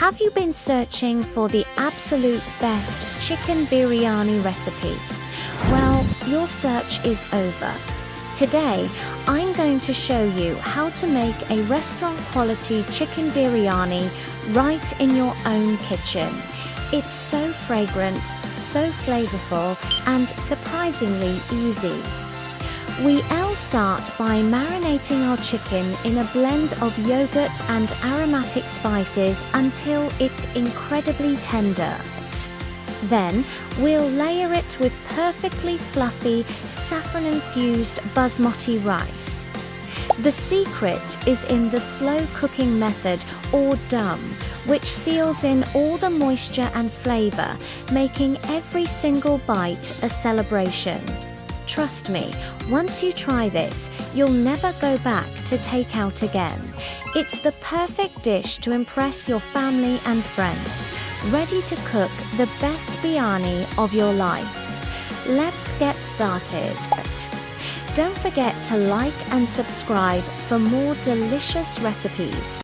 Have you been searching for the absolute best chicken biryani recipe? Well, your search is over. Today, I'm going to show you how to make a restaurant-quality chicken biryani right in your own kitchen. It's so fragrant, so flavorful, and surprisingly easy. We'll start by marinating our chicken in a blend of yogurt and aromatic spices until it's incredibly tender. Then, we'll layer it with perfectly fluffy, saffron-infused basmati rice. The secret is in the slow cooking method, or dum, which seals in all the moisture and flavor, making every single bite a celebration. Trust me, once you try this, you'll never go back to takeout again. It's the perfect dish to impress your family and friends, ready to cook the best biryani of your life. Let's get started. Don't forget to like and subscribe for more delicious recipes.